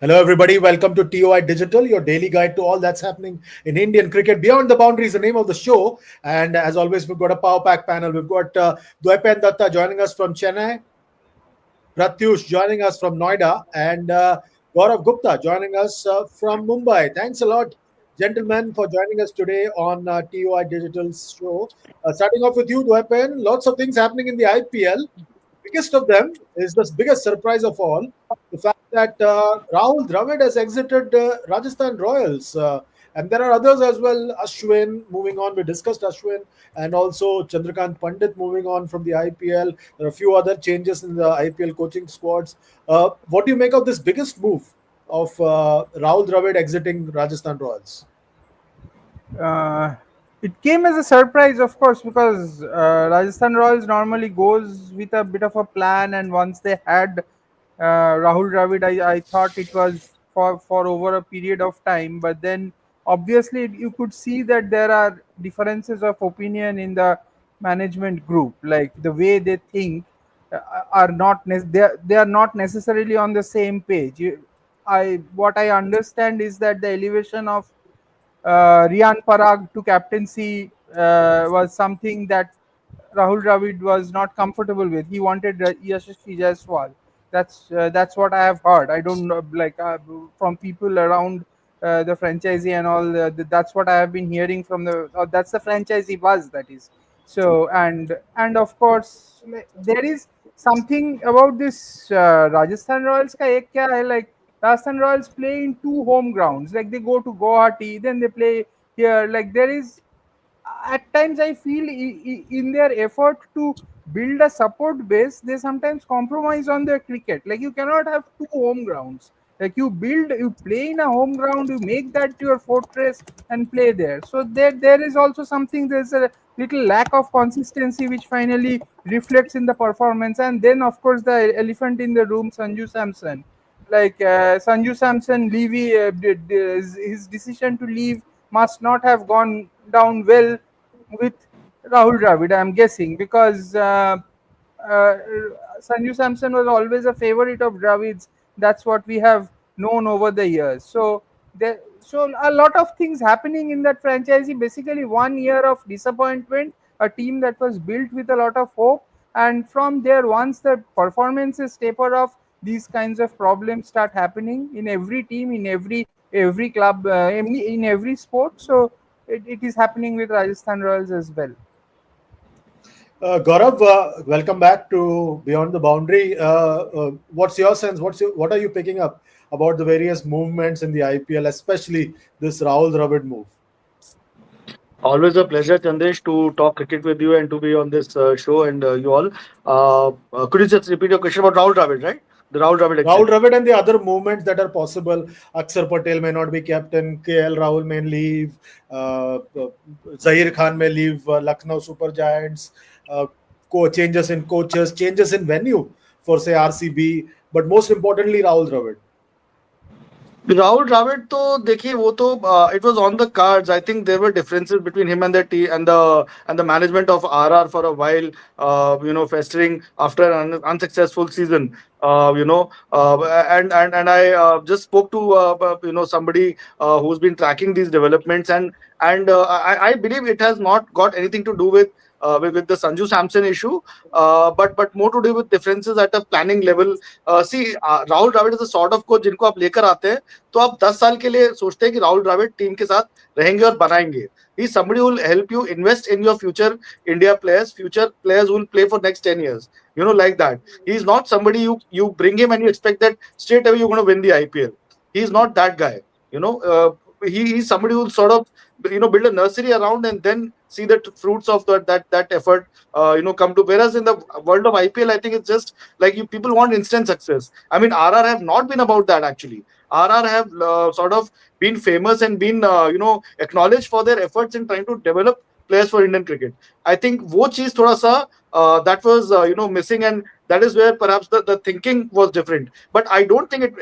Hello, everybody. Welcome to TOI Digital, your daily guide to all that's happening in Indian cricket. Beyond the Boundaries, the name of the show. And as always, we've got a Power Pack panel. We've got Dwaipen Datta joining us from Chennai, Pratyush joining us from Noida, and Gaurav Gupta joining us from Mumbai. Thanks a lot, gentlemen, for joining us today on TOI Digital's show. Starting off with you, Dwaipen, lots of things happening in the IPL. Biggest of them is the biggest surprise of all, the fact that Rahul Dravid has exited Rajasthan Royals. And there are others as well. Ashwin moving on. We discussed Ashwin, and also Chandrakant Pandit moving on from the IPL. There are a few other changes in the IPL coaching squads. What do you make of this biggest move of Rahul Dravid exiting Rajasthan Royals? Uh, it came as a surprise, of course, because Rajasthan Royals normally goes with a bit of a plan, and once they had Rahul Dravid, I thought it was for over a period of time. But then, obviously, you could see that there are differences of opinion in the management group, like the way they think are not they are not necessarily on the same page. What I understand is that the elevation of Rian Parag to captaincy was something that Rahul Dravid was not comfortable with. He wanted Yashasvi Jaiswal. That's what I have heard. I don't know, like from people around the franchisee and all. That's what I have been hearing from the. That's the franchisee buzz. That is. So and of course there is something about this Rajasthan Royals ka ek kya hai, like Rajasthan Royals play in two home grounds. Like they go to Guwahati, then they play here. Like there is, at times I feel in their effort to build a support base, they sometimes compromise on their cricket. Like you cannot have two home grounds. Like you play in a home ground, you make that your fortress and play there. So there is also something. There's a little lack of consistency, which finally reflects in the performance. And then of course the elephant in the room, Sanju Samson. Like Sanju Samson, his decision to leave must not have gone down well with Rahul Dravid, I'm guessing, because uh, Sanju Samson was always a favorite of Dravid's. That's what we have known over the years. So a lot of things happening in that franchise. Basically, 1 year of disappointment, a team that was built with a lot of hope, and from there, once the performances taper off, these kinds of problems start happening in every team, in every club, in every sport. So it is happening with Rajasthan Royals as well. Gaurav, welcome back to Beyond the Boundary. What's your sense? What are you picking up about the various movements in the IPL, especially this Rahul Dravid move? Always a pleasure, Chandesh, to talk cricket with you and to be on this show and you all. Could you just repeat your question about Rahul Dravid, right? The Rahul Dravid Rahul exit. Dravid and the other movements that are possible. Akshar Patel may not be captain. KL Rahul may leave. Zahir Khan may leave Lucknow Super Giants. Uh, changes in coaches, changes in venue for say RCB. But most importantly, Rahul Dravid. Rahul Dravid, तो देखिए वो तो it was on the cards. I think there were differences between him and the team and the management of RR for a while. Festering after an unsuccessful season. And I just spoke to somebody who's been tracking these developments, and I believe it has not got anything to do with the Sanju Samson issue, but more to do with differences at a planning level. Rahul Dravid is the sort of coach जिनको आप लेकर आते हैं तो आप 10 साल के लिए सोचते हैं कि राहुल द्रविड़ टीम के साथ रहेंगे और बनाएंगे. He is somebody who will help you invest in your future players who will play for next 10 years. Like that. He is not somebody you bring him and you expect that straight away you're going to win the IPL. He is not that guy. He's somebody who will sort of build a nursery around and then see the fruits of that effort come to. Whereas in the world of IPL, I think it's just like people want instant success. I mean, RR have not been about that actually. RR have sort of been famous and been acknowledged for their efforts in trying to develop players for Indian cricket. I think वो चीज थोड़ा सा that was missing, and that is where perhaps the thinking was different. But I don't think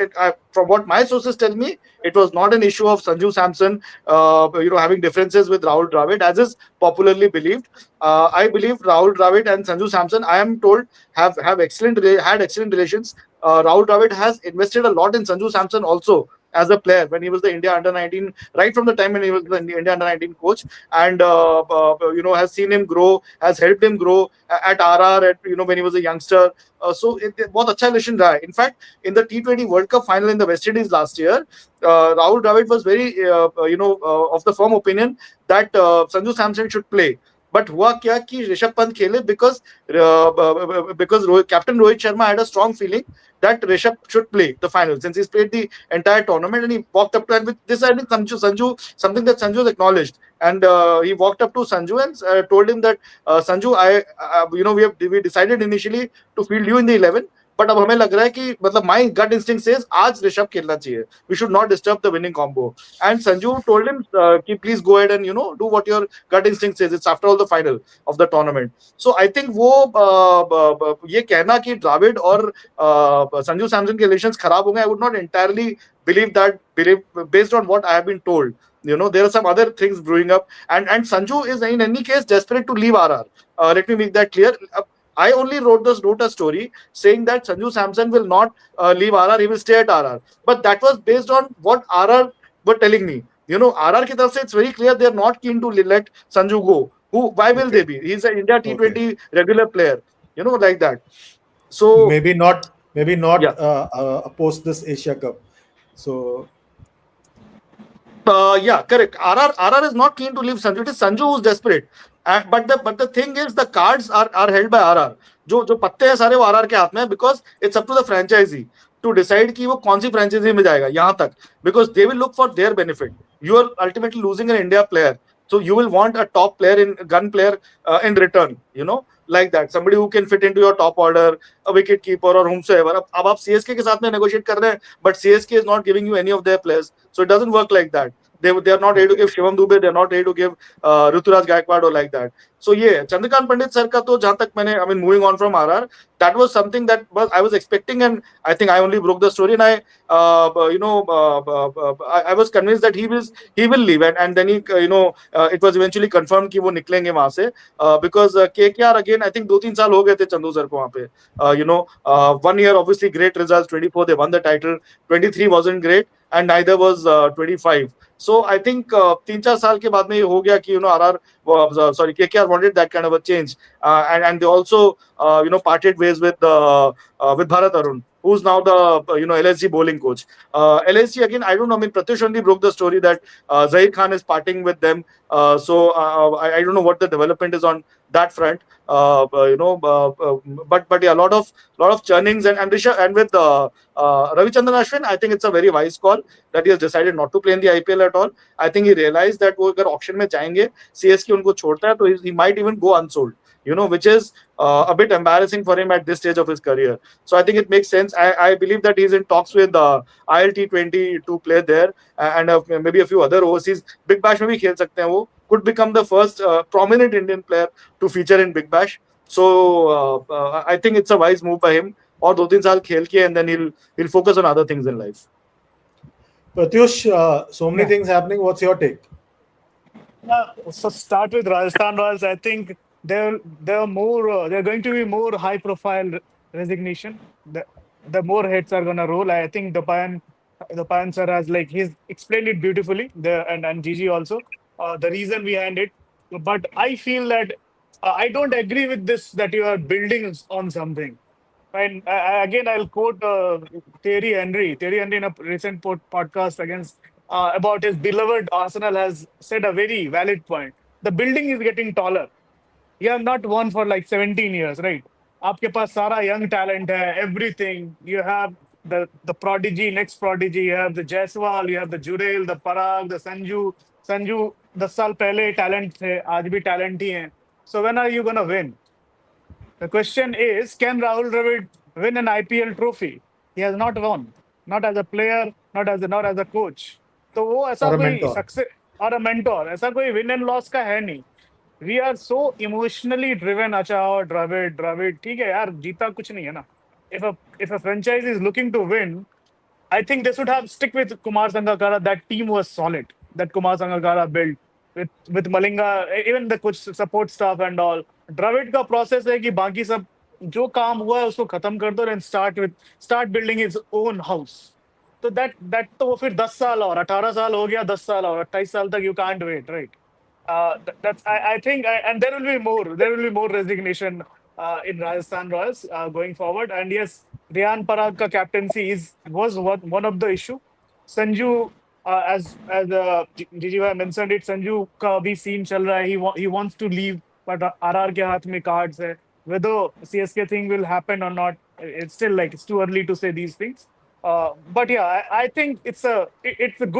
from what my sources tell me, it was not an issue of Sanju Samson having differences with Rahul Dravid as is popularly believed. I believe Rahul Dravid and Sanju Samson, I am told, had excellent relations. Rahul Dravid has invested a lot in Sanju Samson also as a player when he was the India under 19, right from the time when he was the India under 19 coach, and has seen him grow, has helped him grow at RR, at when he was a youngster. बहुत अच्छा relation रहा है. In fact, in the T20 World Cup final in the West Indies last year, Rahul Dravid was very of the firm opinion that Sanju Samson should play. But हुआ क्या कि ऋषभ पंत खेले because Captain Rohit Sharma had a strong feeling that Rishabh should play the final since he's played the entire tournament, and he walked up to, and with this I think Sanju something that Sanju has acknowledged, and he walked up to Sanju and told him that Sanju, we decided initially to field you in the 11, but अब हमें लग रहा है कि मतलब my gut instinct says आज ऋषभ खेलना चाहिए, we should not disturb the winning combo, and Sanju told him कि please go ahead and do what your gut instinct says, it's after all the final of the tournament. So I think वो ये कहना कि Dravid और Sanju Samson के relations खराब हो गए, I would not entirely believe based on what I have been told. There are some other things brewing up, and Sanju is in any case desperate to leave RR. Let me make that clear. I only wrote a story saying that Sanju Samson will not leave RR, he will stay at RR. But that was based on what RR were telling me. RR की तरफ से it's very clear they are not keen to let Sanju go. Why will they be? He's an India T20 regular player, like that. So maybe not yeah. post this Asia Cup. So Yeah, correct. RR is not keen to leave Sanju. It is Sanju who's desperate. But the thing is, the cards are held by RR. जो पत्ते हैं सारे वो RR के हाथ में है, because it's up to the franchisee to decide कि वो कौन सी franchisee में जाएगा यहाँ तक, because they will look for their benefit. You are ultimately losing an India player, so you will want a top player gun player in return. Like that, somebody who can fit into your top order, a wicket keeper or whomsoever. अब आप CSK के साथ में negotiate कर रहे हैं, but CSK is not giving you any of their players, so it doesn't work like that. They are not ready to give Shivam Dubey, they are not ready to give Ruturaj Gaikwad or like that. So yeah, Chandrakant Pandit sir का तो जहाँ तक मैंने, I mean, moving on from RR, that was something that I was expecting, and I think I only broke the story, and I was convinced that he will leave, and then it was eventually confirmed कि वो निकलेंगे वहां से, because KKR again, I think 2-3 साल हो गए थे Chandu sir को वहां पे. 1 year obviously great results, 24 they won the title, 23 wasn't great, and neither was 25. So I think 3-4 साल के बाद में ये हो गया कि KKR wanted that kind of a change, and they also parted ways with Bharat Arun, who's now the LSG bowling coach. LSG again, I don't know. I mean, Pratyush only broke the story that Zahir Khan is parting with them. I don't know what the development is on that front. But yeah, a lot of churnings, and Rishabh, and with Ravichandran Ashwin, I think it's a very wise call that he has decided not to play in the IPL at all. I think he realized that वो अगर auction में जाएंगे, CSK उनको छोड़ता है, तो he might even go unsold. Which is a bit embarrassing for him at this stage of his career. So I think it makes sense. I believe that he's in talks with ILT20 to play there, and maybe a few other overseas. Big Bash में भी खेल सकते हैं वो. Could become the first prominent Indian player to feature in Big Bash. So I think it's a wise move by him. और 2-3 साल खेल के, and then he'll focus on other things in life. Pratyush, so many things happening. What's your take? So start with Rajasthan Royals. I think they're going to be more high profile resignation. The more heads are gonna roll. I think the Payan sir has, like, he's explained it beautifully. And Gigi also the reason behind it. But I feel that I don't agree with this, that you are building on something. And again, I'll quote Thierry Henry. Thierry Henry in a recent podcast about his beloved Arsenal has said a very valid point. The building is getting taller. You have not won for like 17 years, right? आपके पास सारा young talent है, everything. You have the prodigy, next prodigy. You have the Jaiswal, you have the Jurel, the Parag, the Sanju. Sanju 10 साल पहले talent थे, आज भी talent ही हैं. So when are you gonna win? The question is, can Rahul Dravid win an IPL trophy? He has not won, not as a player, not as a coach. तो वो ऐसा Or a कोई mentor. Success और a mentor, ऐसा कोई win and loss का है नहीं. We are so emotionally driven. अच्छा, और Dravid ठीक है यार, जीता कुछ नहीं है ना. If a franchise is looking to win, I think they should have stick with Kumar Sangakkara. That team was solid. That Kumar Sangakkara built with Malinga, even the coach support staff and all. Dravid का process है कि बाकी सब जो काम हुआ है उसको खत्म कर दो and start building his own house. तो दैट तो वो फिर 10 साल और 18 साल हो गया, 10 साल और 28 साल तक you can't wait, right? That's I think, and there will be more resignation in Rajasthan Royals going forward. And yes, Riyan Parag ka captaincy was one of the issue. Sanju, as Gigi bhai mentioned it, Sanju ka bhi scene chal raha hai. He wants to leave, but RR ke haath mein cards hai. Whether CSK thing will happen or not, it's still like it's too early to say these things. But yeah, I think it's a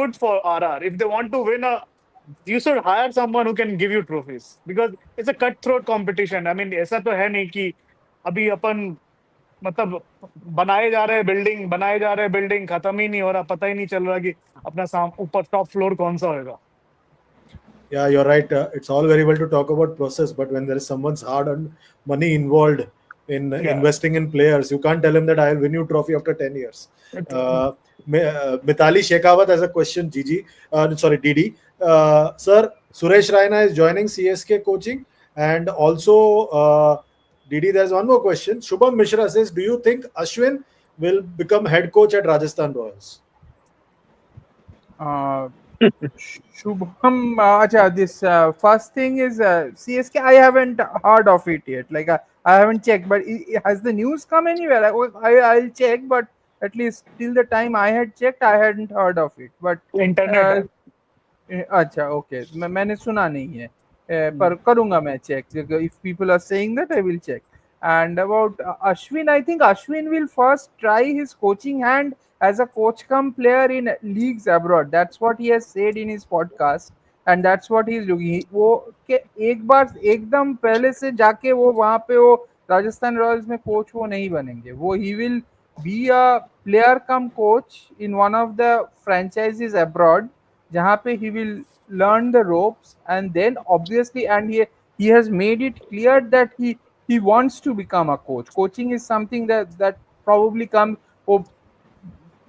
good for RR if they want to win a. You should hire someone who can give you trophies because it's a cutthroat competition. I mean, ऐसा तो है नहीं कि अभी अपन मतलब बनाए जा रहे हैं बिल्डिंग खत्म ही नहीं हो रहा, पता ही नहीं चल रहा कि अपना ऊपर टॉप फ्लोर कौन सा होएगा. Yeah, you're right. It's all very well to talk about process, but when there is someone's hard-earned money involved in Yeah. investing in players, you can't tell him that I'll win you trophy after 10 years. It- Mithali Shekhawat has a question, Gigi. Sorry, Didi. Sir, Suresh Raina is joining CSK coaching. And also, Didi, there's one more question. Shubham Mishra says, do you think Ashwin will become head coach at Rajasthan Royals? Shubham, acha, this first thing is CSK. I haven't heard of it yet. Like I haven't checked, but has the news come anywhere? I'll check, but at least till the time I had checked, I hadn't heard of it. But internet uh, है. अच्छा, okay, मैंने सुना नहीं है, पर करूंगा मैं check. If people are saying that I will check. And about Ashwin, I think Ashwin will first try his coaching hand as a coach come player in leagues abroad. That's what he has said in his podcast, and that's what he is looking. वो के एक बार एकदम पहले से जाके वो वहाँ पे वो राजस्थान रॉयल्स में कोच वो नहीं बनेंगे. वो he will be a player come coach in one of the franchises abroad, जहाँ पे he will learn the ropes, and then obviously, and he has made it clear that he wants to become a coach. Coaching is something that probably comes. वो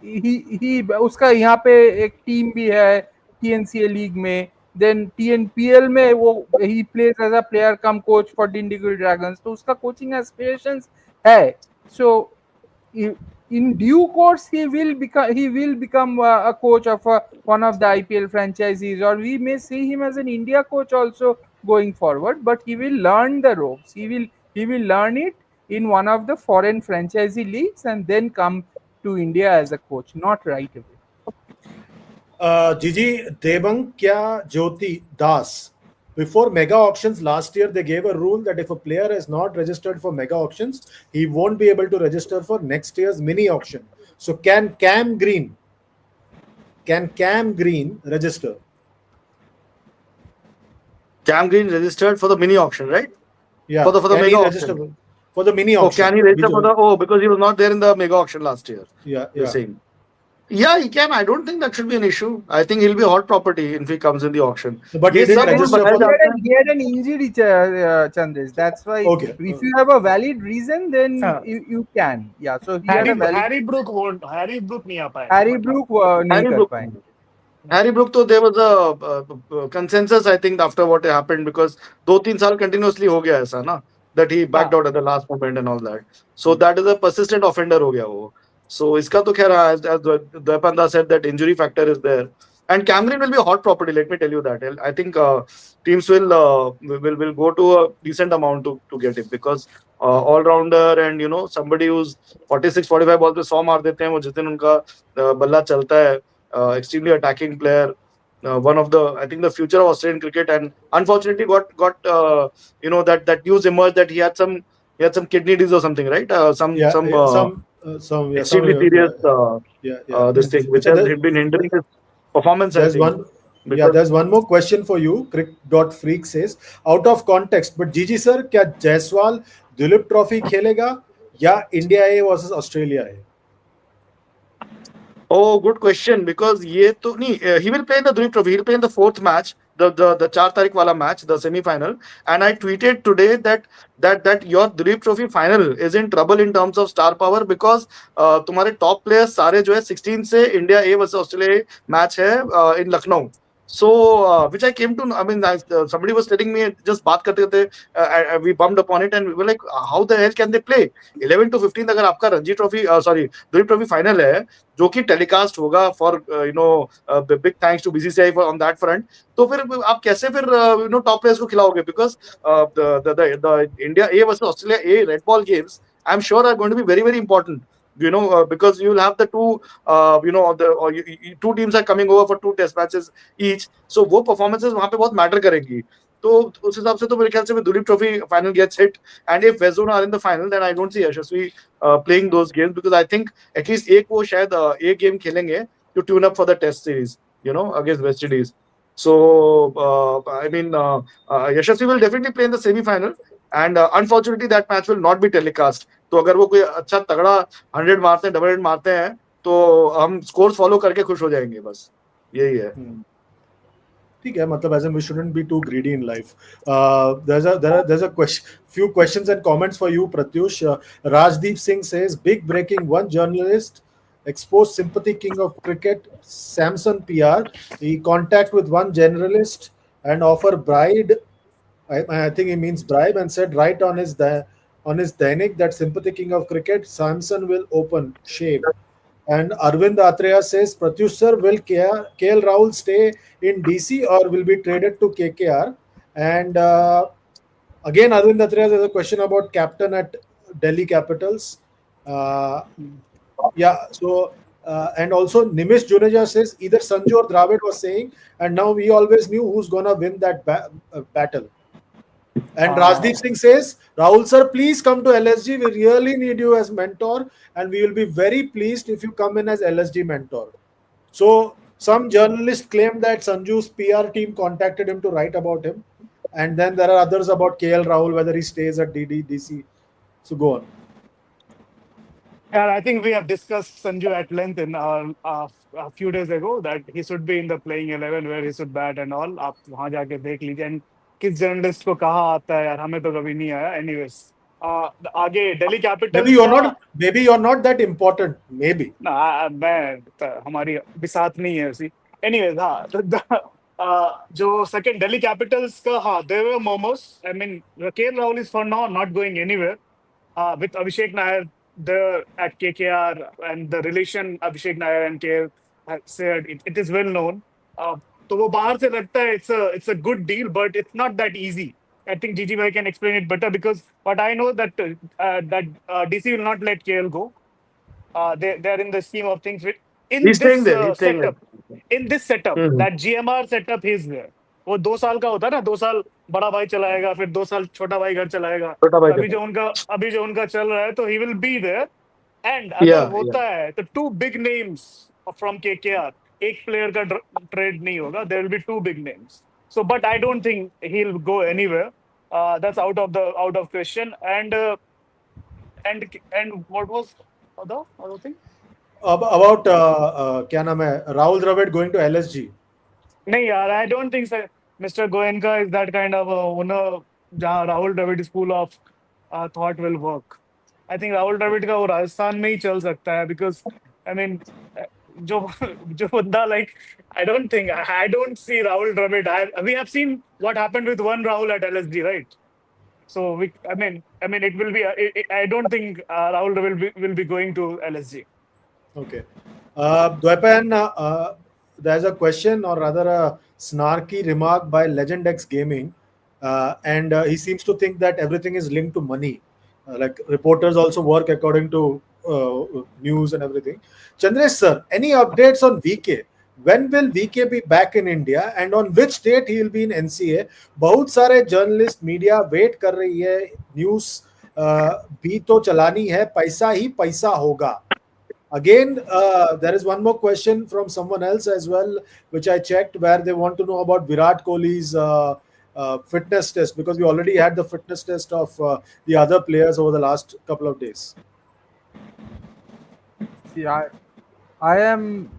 ही उसका यहाँ पे एक team भी है TNCA league में, देन TNPL में वो ही plays as a player cum coach for Dindigul dragons, तो उसका कोचिंग एस्पिरेशंस है. सो in due course he will become a coach of one of the IPL franchises, or we may see him as an India coach also going forward, but he will learn the ropes. He will learn it in one of the foreign franchisee leagues and then come to India as a coach, not right away. Gigi, Debankya Jyoti Das. Before mega auctions last year, they gave a rule that if a player is not registered for mega auctions, he won't be able to register for next year's mini auction. So can Cam Green register? Cam Green registered for the mini auction, right? Yeah. For the can mega he register auction. for the mini Oh, auction? can he register for the? Oh, because he was not there in the mega auction last year. Yeah, You're yeah. saying. Yeah, he can. I don't think that should be an issue. I think he'll be hot property if he comes in the auction. But he ये didn't सब rule register बनाए for the- जाते हैं. He had an injury, Chandresh. That's why Okay. if you have a valid reason, then हाँ. you can. Yeah. So he had a valid. Harry Brook नहीं आ पाएगा. Harry मतलब Brook नहीं Harry कर Brook. पाएंगे. Harry Brook, तो there was a consensus, I think, after what happened, because 2-3 साल continuously हो गया ऐसा ना, that he backed out at the last moment and all that. So that is a persistent offender हो गया वो. So इसका तो खैर, as Dwapanda said, that injury factor is there. And Cameron will be a hot property. Let me tell you that. I think teams will go to a decent amount to get him, because all rounder and somebody who's 46-45 balls पे 100 मार देते हैं वो, जिस दिन उनका बल्ला चलता है, extremely attacking player, one of the, I think, the future of Australian cricket. And unfortunately got that news emerged that he had some kidney disease or something, right? Some yeah, extremely serious this thing which has been hindering his performance, I There's think. one. Yeah, there's one more question for you. Crick.freak says, out of context, but Gigi sir, क्या Jaiswal Duleep trophy खेलेगा या India A versus Australia A? Oh, good question. Because he will play in the Duleep Trophy. He'll play in the fourth match, the 4 तारीख वाला match, the semi-final. And I tweeted today that your Duleep Trophy final is in trouble in terms of star power, because तुम्हारे top players सारे जो है 16 से India A versus Australia A match है in Lucknow. So, which I came to know, I mean, somebody was telling me just baat karte karte, we bumped upon it and we were like, how the hell can they play? 11 to 15 अगर आपका Ranji trophy sorry Duleep trophy final है जो कि telecast होगा for big thanks to BCCI for on that front, तो फिर आप कैसे फिर टॉप प्लेयर्स को खिलाओगे? Because the India A versus Australia A red ball games I am sure are going to be very very important, because you will have the two teams are coming over for two test matches each, so वो performances वहां पे बहुत matter करेंगी. तो उस हिसाब से तो मेरे ख्याल से Duleep trophy final gets hit, and if West Zone are in the final then I don't see Yashasvi playing those games, because I think at least एक वो शायद एक गेम खेलेंगे to tune up for the test series against West Indies. So I mean, Yashasvi will definitely play in the semi-final, and unfortunately that match will not be telecast. तो अगर वो कोई अच्छा तगड़ा 100 मारते हैं, डबल 100 मारते हैं, तो हम स्कोर फॉलो करके खुश हो जाएंगे, बस यही है. ठीक है, मतलब as in we shouldn't be too greedy in life. There's a few questions and comments for you, Pratyush. Rajdeep Singh says, big breaking, one journalist exposed sympathy king of cricket, Samson PR. He contact with one journalist and offer bride. I think he means bribe, and said right on his Dainik that sympathy king of cricket, Samson will open shave. And Arvind Atreya says, Pratyush sir, will KL Rahul stay in DC or will be traded to KKR? And again, Arvind Atreya, there's a question about captain at Delhi Capitals. So and also Nimish Juneja says either Sanju or Dravid was saying, and now we always knew who's gonna win that battle. And Rajdeep Singh says, Rahul sir, please come to LSG. We really need you as mentor, and we will be very pleased if you come in as LSG mentor. So some journalists claim that Sanju's PR team contacted him to write about him, and then there are others about KL Rahul, whether he stays at DDDC. So go on. And I think we have discussed Sanju at length in a few days ago that he should be in the playing 11 where he should bat and all. आप वहाँ जाके देख लीजिए. And किस journalist को कहाँ आता है यार, हमें तो कभी नहीं आया. Anyways, आगे Delhi Capitals maybe you're not that important. Maybe. ना मैं हमारी बिसात नहीं है उसी. Anyways, हाँ जो second दिल्ली कैपिटल्स का they were momos. I mean, KL Rahul is for now not going anywhere. With Abhishek Nair there at KKR, and the relation Abhishek Nair and KL said it is well known. तो वो बाहर से लगता है it's a good deal, but it's not that easy. I think Gigi Bhai can explain it better, because what I know that DC will not let KL go. They're in the scheme of things with in He's staying there. this setup. In this setup, that GMR setup is there. वो 2 साल का होता है ना, 2 साल बड़ा भाई चलाएगा, फिर 2 साल छोटा भाई घर चलाएगा. अभी जो उनका चल रहा है, तो he will be there. And अगर होता है तो 2 big names from KKR, एक प्लेयर का ट्रेड नहीं होगा. There will be 2 big names. So, but I don't think he'll go anywhere. That's out of question. And what was the other thing? About क्या नाम है, Rahul Dravid going to LSG? नहीं यार, I don't think so. Mr. Goenka is that kind of a owner जहाँ Rahul Dravid school of thought will work. I think Rahul Dravid का वो राजस्थान में ही चल सकता है, because I mean जो बंदा like I don't see Rahul Dravid. We have seen what happened with one Rahul at LSG, right? So I mean it will be. I don't think Rahul Dravid will be going to LSG. Okay. Dwaipan, there's a question, or rather a snarky remark by Legend X Gaming, and he seems to think that everything is linked to money. Like reporters also work according to news and everything. Chandresh sir, any updates on VK? When will VK be back in India, and on which date he will be in NCA? बहुत सारे journalist media wait कर रही है, news भी तो चलानी है, पैसा ही पैसा होगा. Again, there is one more question from someone else as well, which I checked, where they want to know about Virat Kohli's fitness test, because we already had the fitness test of the other players over the last couple of days. See, I am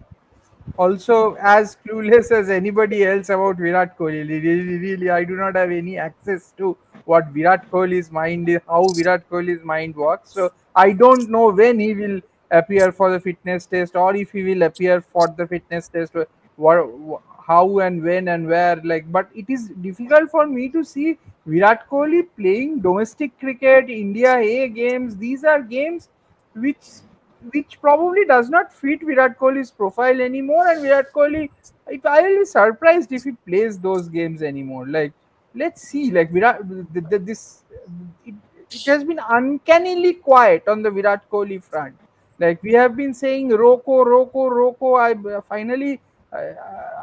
also as clueless as anybody else about Virat Kohli. Really, I do not have any access to what Virat Kohli's mind is, how Virat Kohli's mind works. So I don't know when he will appear for the fitness test, or if he will appear for the fitness test. how and when and where. Like, but it is difficult for me to see Virat Kohli playing domestic cricket, India A games. These are games which probably does not fit Virat Kohli's profile anymore. And Virat Kohli, I will be surprised if he plays those games anymore. Like, let's see. Like Virat, this it, it has been uncannily quiet on the Virat Kohli front. Like we have been saying, Roko, Roko, Roko. I finally, I,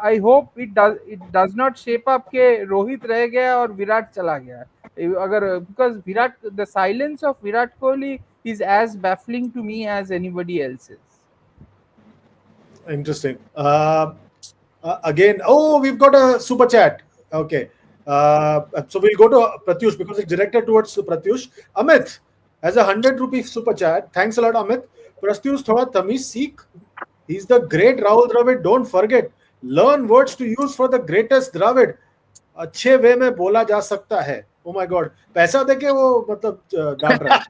I hope it does not shape up के रोहित रह गया और विराट चला गया. अगर because Virat, the silence of Virat Kohli is as baffling to me as anybody else's. Interesting. Again, oh, we've got a super chat. Okay. So we'll go to Pratyush because it's directed towards Pratyush. Amit has a 100 rupee super chat. Thanks a lot, Amit. Pratyush, thoda tamiz seek. He's the great Rahul Dravid. Don't forget. Learn words to use for the greatest Dravid. अच्छे वे में बोला जा सकता है. Oh my God. पैसा देके वो मतलब डांट रहा है.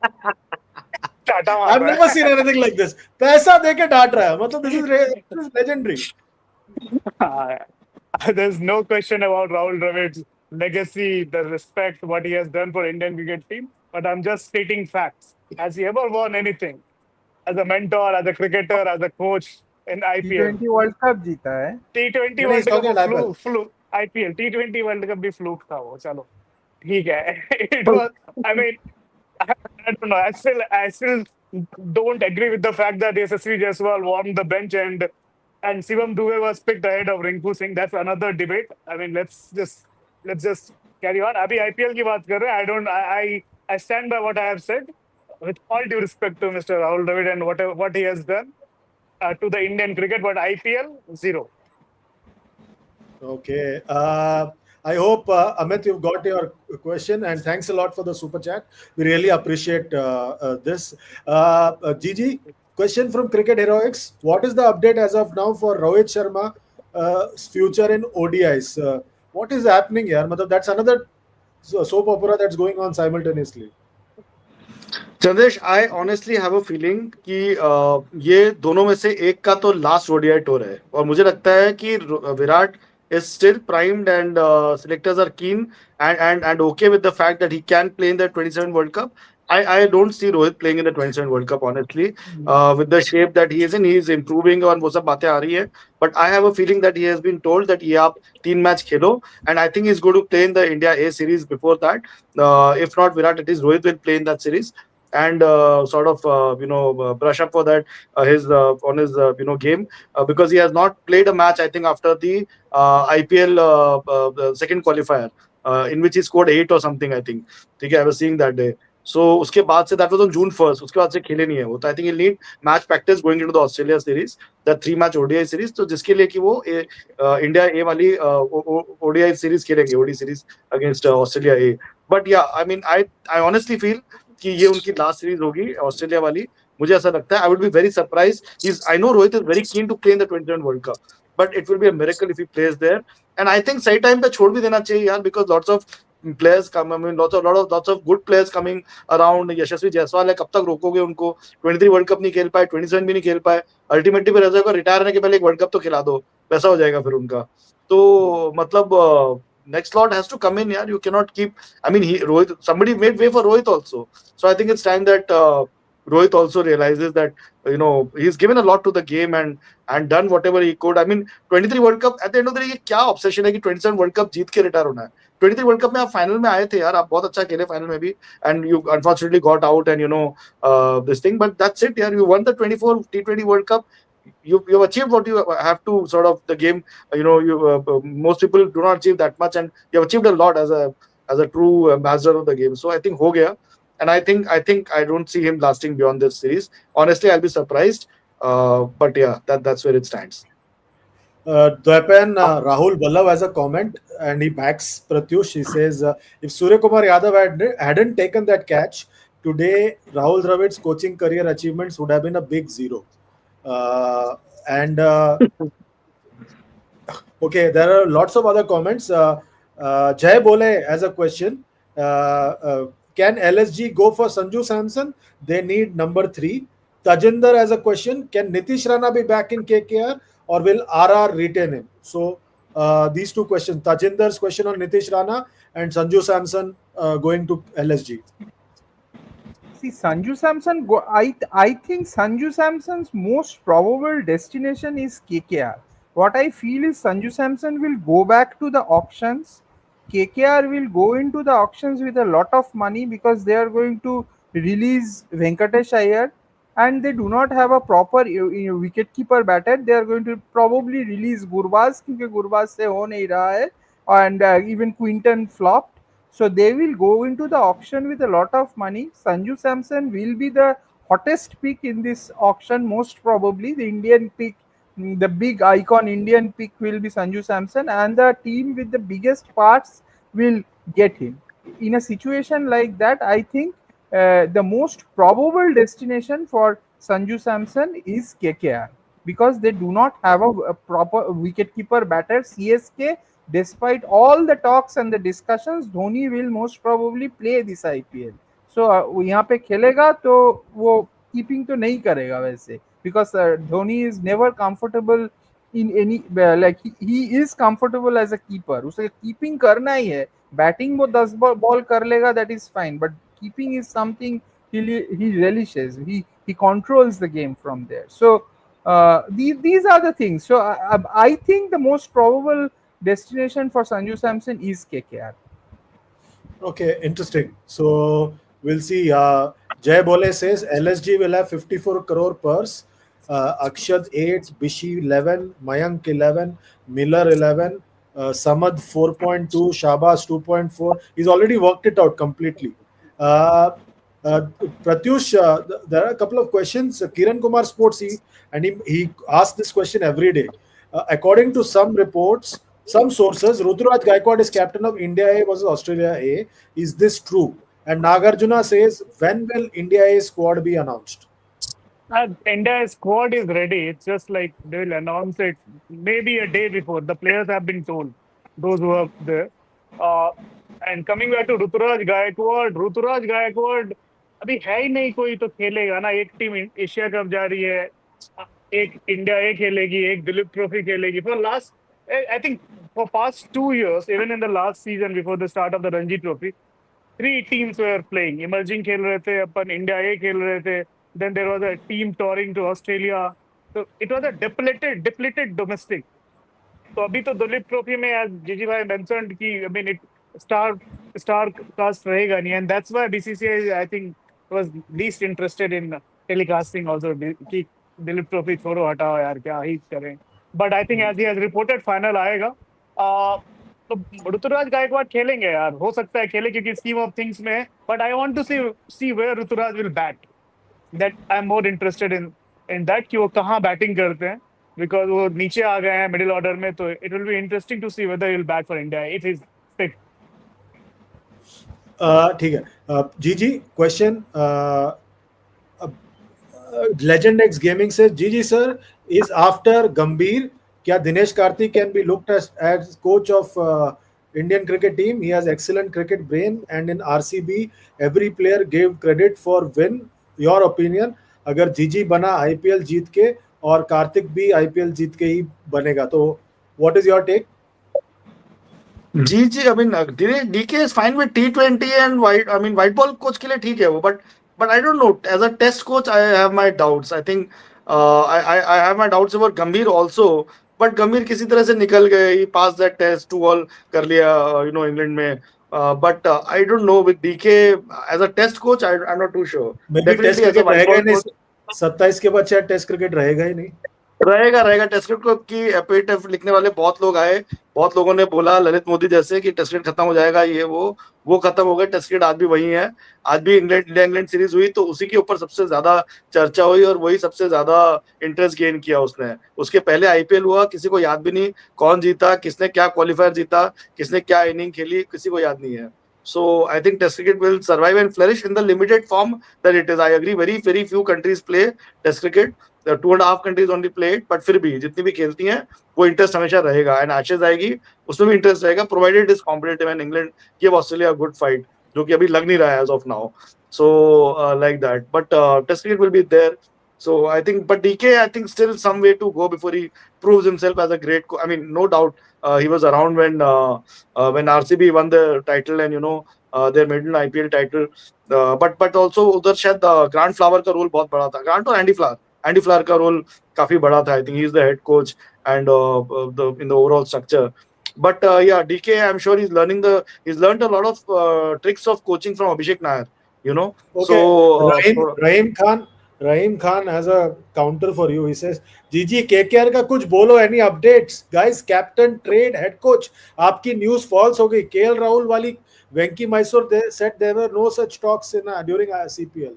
टाटा मार I've रहा never seen anything like this. पैसा देके डांट रहा है. मतलब this is legendary. है. There's no question about Rahul Dravid's legacy, the respect, what he has done for Indian cricket team. But I'm just stating facts. Has he ever won anything as a mentor, as a cricketer, as a coach in IPL? T20 World Cup जीता है. T20 No, he's World Cup talking about fluke IPL T20 World Cup भी fluke था वो. चलो ठीक है. It was, I mean, I don't know. I still don't agree with the fact that SSV Jaiswal won the bench and Shivam Dube was picked ahead of Rinku Singh. That's another debate. I mean, let's just carry on. अभी IPL की बात कर रहे हैं. I stand by what I have said. With all due respect to Mr. Rahul Dravid and what he has done to the Indian cricket, but IPL zero. Okay. I hope, Amit, you've got your question, and thanks a lot for the super chat. We really appreciate this. Gigi, question from Cricket Heroics. What is the update as of now for Rohit Sharma's future in ODIs? What is happening here? Matlab, that's another soap opera that's going on simultaneously. Chandresh, I honestly have a feeling कि ये दोनों में से एक का तो last ODI tour है और मुझे लगता है कि Virat is still primed and selectors are keen and okay with the fact that he can play in the 27 World Cup. I don't see Rohit playing in the 27 World Cup, honestly. With the shape that he is in, he is improving और वो सब बातें आ रही है. But I have a feeling that he has been told that ये आप 3 match Khelo, and I think he's going to play in the India A series before that. If not Virat, at least Rohit will play in that series and sort of brush up for that on his game because he has not played a match, I think, after the IPL second qualifier in which he scored 8 or something, I think. ठीक है, I was seeing that day. So उसके बाद से that was on June 1st. उसके बाद से खेले नहीं है वो. तो I think he'll need match practice going into the Australia series, the 3-match ODI series. तो जिसके लिए कि वो India A वाली ODI series खेलेंगे, ODI series against Australia A. But yeah, I mean, I honestly feel कि ये उनकी लास्ट सीरीज होगी ऑस्ट्रेलिया वाली. मुझे ऐसा लगता है. I would be very surprise. I know Rohit is very keen to play in the 27 world cup, but it will be a miracle if he plays there. And I think सही time पे छोड़ भी देना चाहिए यार, because lots of players come, I mean lots of good players coming around. यशस्वी जायसवाल है, कब तक रोकोगे उनको? 23 वर्ल्ड कप नहीं खेल पाए, 27 भी नहीं खेल पाए. अल्टीमेटली फिर ऐसा रिटायर होने के पहले एक वर्ल्ड कप तो खिला दो, पैसा हो जाएगा फिर उनका. तो मतलब next lot has to come in. Yeah, you cannot keep. I mean, Rohit. Somebody made way for Rohit also. So I think it's time that Rohit also realizes that he's given a lot to the game and done whatever he could. I mean, 23 World Cup at the end of the day ये क्या obsession है कि 27 World Cup जीत के retire होना है? 23 World Cup में आप final में आए थे यार, आप बहुत अच्छा खेले फाइनल में भी, and you unfortunately got out and this thing, but that's it यार. You won the 24 T20 World Cup. You've achieved what you have to sort of the game. Most people do not achieve that much, and you have achieved a lot as a true ambassador of the game. So I think ho gaya, and I think I don't see him lasting beyond this series. Honestly, I'll be surprised. But yeah, that's where it stands. Dwepen, Rahul Ballav has a comment and he backs Pratyush. He says, if Surya Kumar Yadav hadn't taken that catch, today Rahul Dravid's coaching career achievements would have been a big zero. Okay, there are lots of other comments. Jay Bole has a question. Can LSG go for Sanju Samson? They need number 3. Tajinder has a question. Can Nitish Rana be back in KKR or will RR retain him? So these two questions. Tajinder's question on Nitish Rana and Sanju Samson going to LSG. See, Sanju Samson, I think Sanju Samson's most probable destination is KKR. What I feel is Sanju Samson will go back to the auctions. KKR will go into the auctions with a lot of money because they are going to release Venkatesh Iyer, and they do not have a proper wicket-keeper batter. They are going to probably release Gurbaz because Gurbaz se ho nahi raha hai, and even Quinton flopped. So they will go into the auction with a lot of money. Sanju Samson will be the hottest pick in this auction, most probably. The Indian pick, the big icon Indian pick will be Sanju Samson, and the team with the biggest parts will get him. In a situation like that, I think the most probable destination for Sanju Samson is KKR because they do not have a proper wicketkeeper batter. CSK, despite all the talks and the discussions, Dhoni will most probably play this IPL. So वो यहाँ पे खेलेगा तो वो keeping तो नहीं करेगा वैसे because Dhoni is never comfortable in any like he is comfortable as a keeper. उसे कीपिंग करना ही है. बैटिंग वो 10 बॉल कर लेगा, that is fine, but keeping is something he relishes. He controls the game from there. So these are the things. So I think the most probable destination for Sanju Samson is KKR. Okay, interesting. So we'll see. Jay Bole says LSG will have 54 crore purse. Akshad 8, Bishi 11, Mayank 11, Miller 11, Samad 4.2, Shabas 2.4. He's already worked it out completely. Pratyush, there are a couple of questions. Kiran Kumar Sportsy, and he asks this question every day. According to some reports, some sources, Ruturaj Gaikwad is captain of India A versus Australia A. Is this true? And Nagarjuna says, when will India A squad be announced? India squad is ready. It's just like they will announce it maybe a day before. The players have been told, those who are there. Uh, and coming back to Ruturaj Gaikwad अभी है ही नहीं कोई तो खेलेगा ना. एक team Asia cup जा रही है, एक इंडिया ए खेलेगी, एक दिलीप ट्रॉफी खेलेगी. For last I think for past 2 years, even in the last season before the start of the Ranji Trophy, 3 teams were playing. Emerging खेल रहे थे, अपन इंडिया ए खेल रहे थे. Then there was a team touring to Australia. So it was a depleted domestic. तो अभी तो Duleep trophy में as जीजी भाई mentioned कि I mean it star cast रहेगा नहीं, and that's why BCCI I think was least interested in telecasting also कि दिलीप ट्रॉफी छोड़ो हटाओ यार क्या ही करें. But I think as he has reported final आएगा. तो ऋतुराज गायकवाड खेलेंगे यार, हो सकता है खेले क्योंकि स्कीम ऑफ थिंग्स में है. But I want to see where Ruturaj will bat. That I am more interested in that कि वो कहाँ बैटिंग करते हैं, बिकॉज वो नीचे आ गए हैं मिडिल ऑर्डर में. तो it will be interesting to see whether he will bat for India if he is pick. ठीक है. जीजी क्वेश्चन लेजेंड एक्स गेमिंग से, जीजी सर इज आफ्टर गंभीर. क्या Dinesh Karthik can be looked as coach of Indian cricket team? He has excellent cricket brain and in RCB every player gave credit for win. Your opinion? अगर जीजी बना IPL जीत के और कार्तिक भी IPL जीत के ही बनेगा तो what is your take? Ji, I mean, DK is fine with T20 and white ball coach के लिए ठीक है वो, but I don't know, as a test coach I have my doubts. I think I have my doubts about Gambhir also, but Gambhir किसी तरह से निकल गए. He passed that test, 2 all कर लिया इंग्लैंड में. But I don't know with DK as a test coach. I'm not too sure. Maybe test cricket रहेगा ही नहीं. 27 के बाद शायद टेस्ट क्रिकेट रहेगा ही नहीं. रहेगा टेस्ट क्रिकेट की एपिटेफ लिखने वाले बहुत लोग आए. बहुत लोगों ने बोला, ललित मोदी जैसे, कि टेस्ट क्रिकेट खत्म हो जाएगा, ये वो खत्म हो गया. टेस्ट क्रिकेट आज भी वही है. आज भी इंग्लैंड सीरीज हुई तो उसी के ऊपर सबसे ज्यादा चर्चा हुई और वही सबसे ज्यादा इंटरेस्ट गेन किया उसने. उसके पहले आईपीएल हुआ, किसी को याद भी नहीं कौन जीता, किसने क्या क्वालिफायर जीता, किसने क्या इनिंग खेली, किसी को याद नहीं है. So I think Test cricket will survive and flourish in the limited form that it is. I agree. Very few countries play Test cricket. There are 2.5 countries only play it. But फिर भी जितनी भी खेलती हैं वो interest हमेशा रहेगा. And Ashes आएगी उसमें भी इंटरेस्ट रहेगा, provided is competitive and England give Australia good fight, जो कि अभी लग नहीं रहा है as of now. So like that. But test cricket will be there. So I think, but DK, I think still some way to go before he proves himself as a great. I mean, no doubt, he was around when RCB won the title, and their maiden IPL title. But also उधर शायद grant flower का role बहुत बड़ा था. Grant और Andy flower का role काफी बड़ा था. I think he's the head coach and the in the overall structure. But yeah, DK, I'm sure he's learned a lot of tricks of coaching from Abhishek Nair. Okay, So Rahim Khan has a counter for you. He says, "जीजी KKR का कुछ बोलो, any updates, guys? Captain, trade, head coach. आपकी news false हो गई. KL Rahul वाली Venki Mysore they said there were no such talks in during CPL."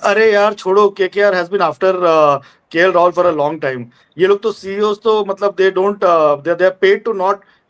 अरे यार छोड़ो, KKR has been after KL Rahul for a long time. ये लोग तो सीईओस तो मतलब they don't they are paid to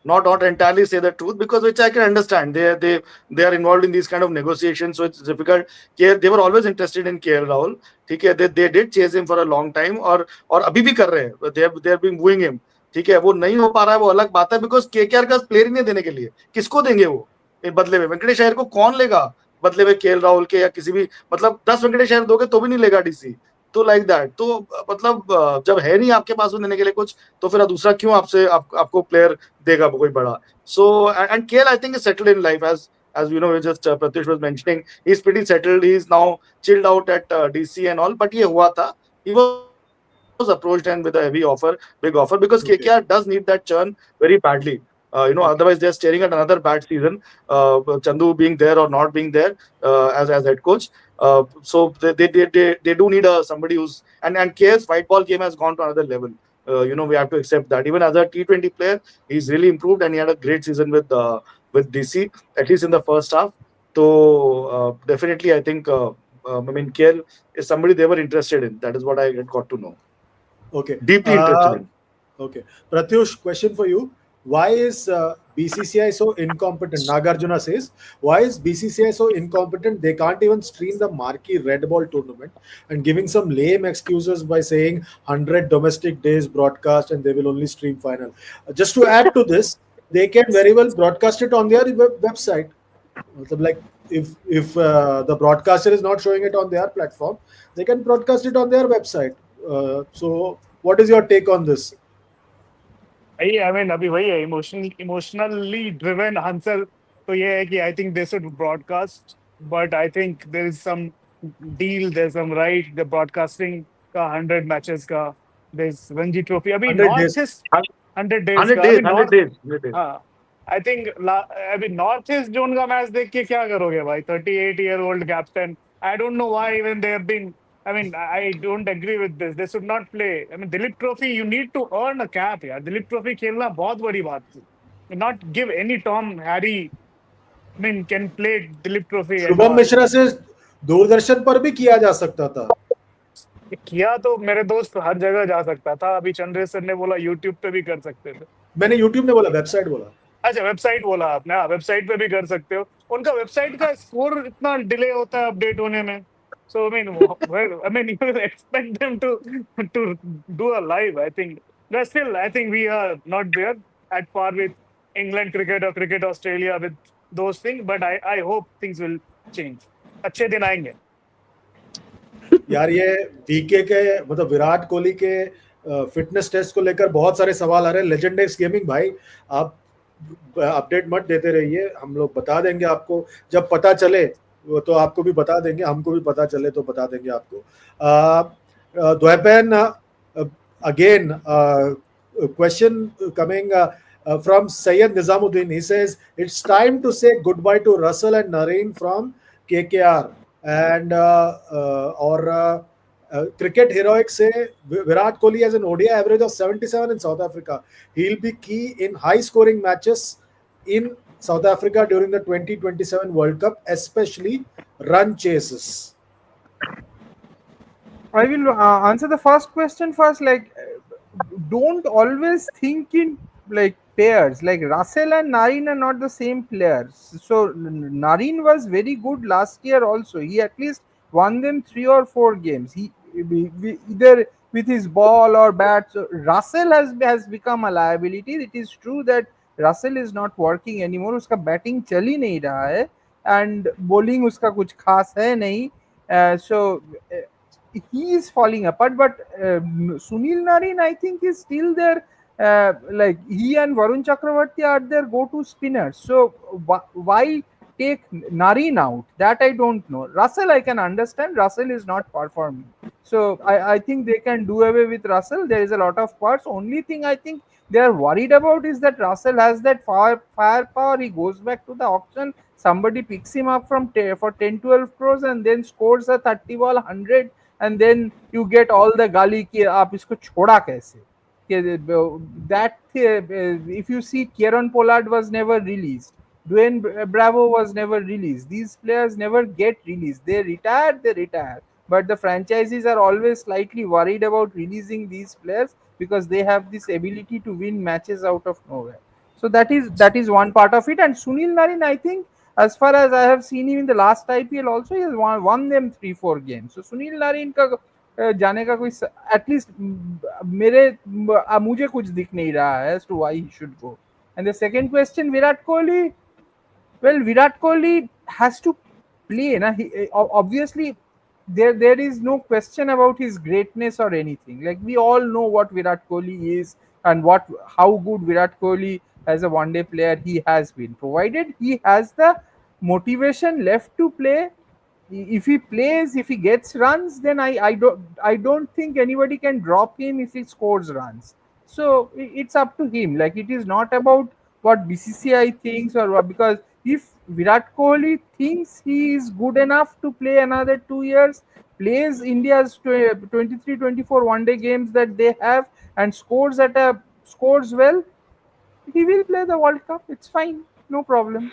not entirely say the truth, because which I can understand. They are involved in these kind of negotiations, so it's difficult. They were always interested in KL Rahul. ठीक है, they did chase him for a long time, और अभी भी कर रहे हैं. They have been wooing him. ठीक है, वो नहीं हो पा रहा है, वो अलग बात है, बिकॉज केकेआर का प्लेयर ही नहीं देने के लिए. किसको देंगे वो बदले में? वेंकटेश अय्यर को कौन लेगा बदले में केएल राहुल के, या किसी भी, मतलब 10 वेंकटेश अय्यर दोगे तो भी नहीं लेगा डीसी. तो लाइक दैट. तो मतलब जब है नहीं आपके पास देने के लिए कुछ, तो फिर दूसरा क्यों आपको प्लेयर देगा कोई बड़ा. So and KL I think is settled in life, as you know, just Pratyush was mentioning, he's pretty settled. He's now chilled out at DC and all. But ये हुआ था, he was approached and with a heavy offer, big offer, because KKR does need that churn very badly. Otherwise they're staring at another bad season. Chandu being there or not being there as head coach. So they do need somebody who's, and KS white ball game has gone to another level. We have to accept that. Even as a T20 player, he's really improved, and he had a great season with DC, at least in the first half. So definitely, I think I mean, KL is somebody they were interested in. That is what I got to know. Okay. Deeply interested in. Okay. Pratyush, question for you. Why is BCCI so incompetent? Nagarjuna says, why is BCCI so incompetent? They can't even stream the marquee red ball tournament, and giving some lame excuses by saying 100 domestic days broadcast and they will only stream final. Just to add to this, they can very well broadcast it on their website. Like if the broadcaster is not showing it on their platform, they can broadcast it on their website. So what is your take on this? I mean, अभी वही है, emotionally driven answer तो ये है कि I think they should broadcast, but I think there is some deal, there's some right, the broadcasting का 100 matches का, there's Ranji Trophy. अभी 100 North days. is 100 days 100 का, days, अभी 100 North, days, 100 days. हाँ, I think अभी North East zone का match देख के क्या करोगे भाई? 38-year-old captain. I don't know why even they have been. I mean, I don't agree with this. They should not play. I mean, Duleep Trophy, you need to earn a cap. यार, Duleep Trophy खेलना बहुत बड़ी बात थी. Not give any Tom, Harry. I mean, can play Duleep Trophy and Shubham all. Mishra से दूरदर्शन पर भी किया जा सकता था. किया तो मेरे दोस्त हर जगह जा सकता था. अभी चंद्रेश्वर ने बोला YouTube पे भी कर सकते थे. मैंने YouTube ने बोला, वेबसाइट बोला. अच्छा, वेबसाइट बोला आपने. हाँ, वेबसाइट पे भी कर सकते हो. उनका वेबसाइट का स्कोर इतना डिले होता है अपडेट होने में. So I mean, you expect them to do a live. I think, but still, I think we are not there at par with England cricket or cricket Australia with those things. But I hope things will change. अच्छे दिन आएंगे. यार ये VK के मतलब विराट कोहली के fitness test को लेकर बहुत सारे सवाल आ रहे हैं. लेजेंड एक्स गेमिंग भाई, आप अपडेट मत देते रहिए, हम लोग बता देंगे आपको जब पता चले. वो तो आपको भी बता देंगे, हमको भी पता चले तो बता देंगे आपको. द्वैपेन, again question coming from Sayyid Nizamuddin. He says it's time to say goodbye to Russell and Nareen from KKR. And cricket heroics say Virat Kohli has an ODI average of 77 in South Africa. He'll be key in high scoring matches in South Africa during the 2027 World Cup, especially run chases. I will answer the first question first. Like, don't always think in like pairs. Like Russell and Nareen are not the same players. So Nareen was very good last year also. He at least won them 3 or 4 games. He either with his ball or bat. So Russell has become a liability. It is true that Russell is not working anymore. उसका batting चल ही नहीं रहा है, and bowling उसका कुछ खास है नहीं. So he is falling apart. But Sunil Narine, I think, is still there. Like he and Varun Chakravarti are their go-to spinners. So why take Narine out? That I don't know. Russell, I can understand. Russell is not performing. So I think they can do away with Russell. There is a lot of parts. Only thing I think they are worried about is that Russell has that firepower. He goes back to the auction. Somebody picks him up from for 10 12 crores and then scores a 30 ball 100, and then you get all the gali ki aap isko choda kaise. That if you see, Kieran Pollard was never released. Dwayne Bravo was never released. These players never get released. They retire, they retire. But the franchises are always slightly worried about releasing these players because they have this ability to win matches out of nowhere. So that is one part of it. And Sunil Narin, I think, as far as I have seen him in the last IPL, also he has won them 3-4 games. So Sunil Narin का जाने का कोई at least मुझे कुछ दिख नहीं रहा है as to why he should go. And the second question, Virat Kohli. Well, Virat Kohli has to play. Na? Obviously, there is no question about his greatness or anything. Like we all know what Virat Kohli is and how good Virat Kohli as a one-day player he has been. Provided he has the motivation left to play, if he plays, if he gets runs, then I don't think anybody can drop him if he scores runs. So it's up to him. Like it is not about what BCCI thinks or what, because if Virat Kohli thinks he is good enough to play another 2 years, plays India's 23-24 one-day games that they have, and scores well, he will play the World Cup. It's fine, no problem.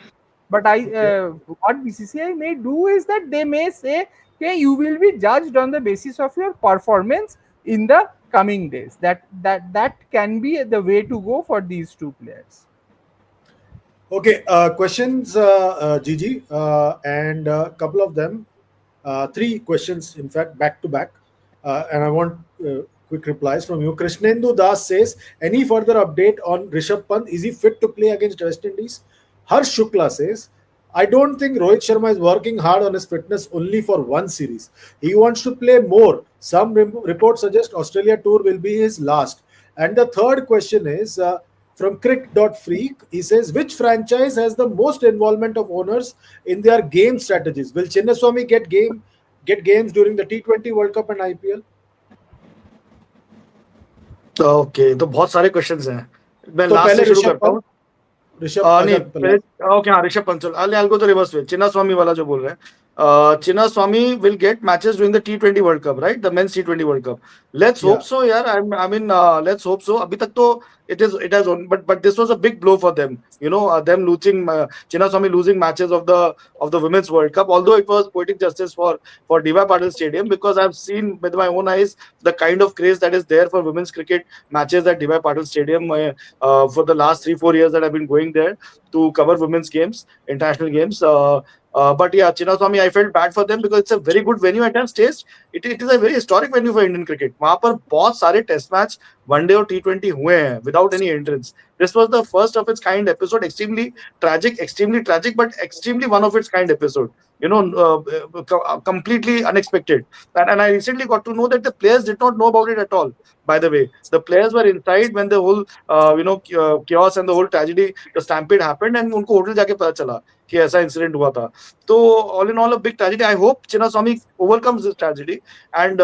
But Okay. what BCCI may do is that they may say, okay, you will be judged on the basis of your performance in the coming days. That can be the way to go for these two players. Okay, questions, Gigi, and a couple of them, three questions, in fact, back to back. And I want quick replies from you. Krishnendu Das says, any further update on Rishabh Pant? Is he fit to play against West Indies? Harsh Shukla says, I don't think Rohit Sharma is working hard on his fitness only for one series. He wants to play more. Some reports suggest Australia tour will be his last. And the third question is from Crick.freak. He says, which franchise has the most involvement of owners in their game strategies? Will Chinnsawamy get games during the T20 World Cup and IPL? Okay, तो बहुत सारे questions हैं. मैं तो last पहले से शुरू ऋषभ करता हूँ. पंत, ऋषभ नहीं, अच्छा पहले ओके, हाँ, Rishabh Pant. I'll go to reverse way. Chinnaswamy वाला जो बोल रहे हैं, Chinnaswamy will get matches during the T20 World Cup, right? The men's T20 World Cup. Let's hope yeah. so, yeah. I mean, let's hope so. अभी तक तो it has on, but this was a big blow for them. You know, them losing Chinnaswamy losing matches of the Women's World Cup. Although it was poetic justice for DY Patil Stadium, because I've seen with my own eyes the kind of craze that is there for women's cricket matches at DY Patil Stadium for the last 3-4 years that I've been going there to cover women's games, international games. But yeah, Chinnaswamy, I felt bad for them because it's a very good venue at that stage. It is a very historic venue for Indian cricket. वहाँ पर बहुत सारे test match one day और T20 हुए हैं without any entrance. This was the first of its kind episode. Extremely tragic, but extremely one of its kind episode. You know, completely unexpected. And I recently got to know that the players did not know about it at all. By the way, the players were inside when the whole chaos and the whole tragedy, the stampede happened, and उनको hotel जाके पता चला कि ऐसा incident हुआ था. So all in all, a big tragedy. I hope Chinnaswamy overcomes this tragedy and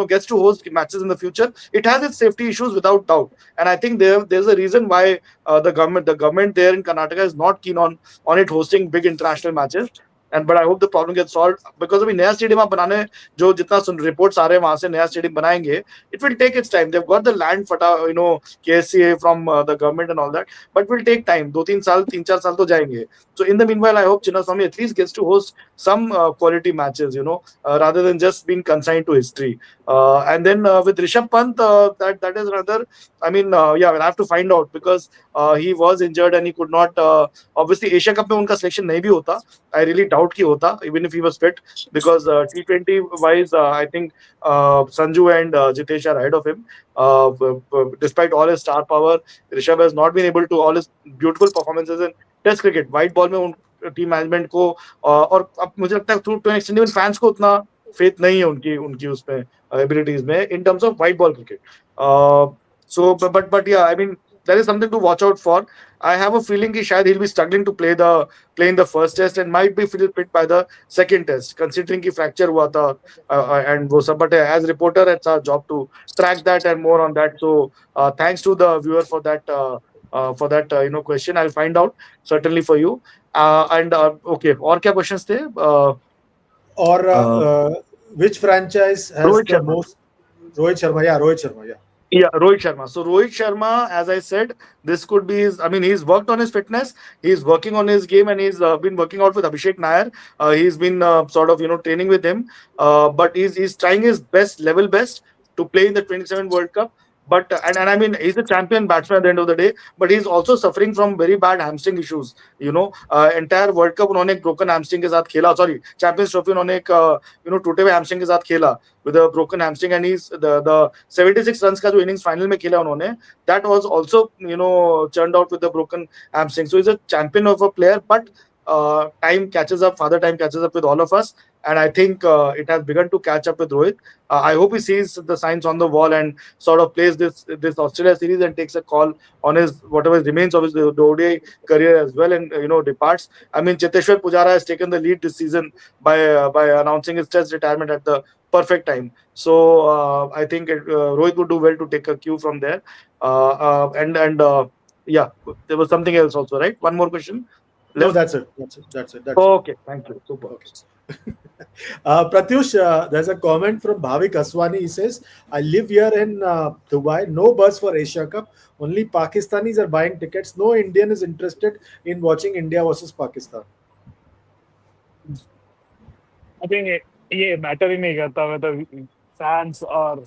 gets to host matches in the future. It has its safety issues without doubt, and I think there's a reason why the government there in Karnataka is not keen on it hosting big international matches. But I hope the problem gets solved because अभी नया stadium आप बनाने जो जितना reports आ रहे हैं वहां से नया स्टेडियम बनाएंगे, it will take its time. They've got the land KSCA from the government and all that, but will take time. 3-4 साल तो जाएंगे. So in the meanwhile, I hope Chinnaswamy at least gets to host some quality matches, rather than just being consigned to history. And then with Rishabh Pant, that is another. I mean, we'll have to find out because he was injured and he could not. Obviously, Asia Cup में उनका selection नहीं भी होता. I really doubt कि होता, even if he was fit, because T20 wise, I think Sanju and Jitesh are ahead of him. Despite all his star power, Rishabh has not been able to all his beautiful performances in test cricket white ball में team management को और अब मुझे लगता है to extend even fans को उतना faith नहीं है उनकी उनकी उसमें एबिलिटीज में in terms of white ball cricket. So but yeah, I mean there is something to watch out for. I have a feeling कि शायद he'll be struggling to play in the first test and might be fit by the second test considering कि fracture हुआ था and वो सब. But as reporter it's our job to track that and more on that. So thanks to the viewer for that question. I'll find out certainly for you. And okay, और क्या questions थे? Or Uh, which franchise has Rohit the Sharma. most? Rohit Sharma, yeah, Rohit Sharma, yeah. Yeah, Rohit Sharma. So Rohit Sharma, as I said, this could be his. I mean, he's worked on his fitness. He's working on his game, and he's been working out with Abhishek Nair. He's been sort of training with him. But he's trying his best, level best, to play in the 27 World Cup. But and I mean, he's a champion batsman at the end of the day. But he's also suffering from very bad hamstring issues. Entire World Cup उन्होंने एक broken hamstring के साथ खेला. Sorry, Champions Trophy उन्होंने एक टूटे हुए hamstring के साथ खेला with a broken hamstring, and he's the 76 runs का जो innings final में खेला उन्होंने, that was also churned out with the broken hamstring. So he's a champion of a player, but time catches up, father time catches up with all of us, and I think it has begun to catch up with Rohit. I hope he sees the signs on the wall and sort of plays this Australia series and takes a call on his whatever remains of his the ODI career as well, and departs. I mean, Cheteshwar Pujara has taken the lead this season by announcing his test retirement at the perfect time. So I think Rohit would do well to take a cue from there. And yeah, there was something else also, right? One more question No, left. that's it. That's it. Okay, thank you. Super. Okay. Pratyush, there's a comment from Bhavik Aswani. He says, I live here in Dubai. No buzz for Asia Cup. Only Pakistanis are buying tickets. No Indian is interested in watching India versus Pakistan. I think ये matter ही नहीं करता whether fans or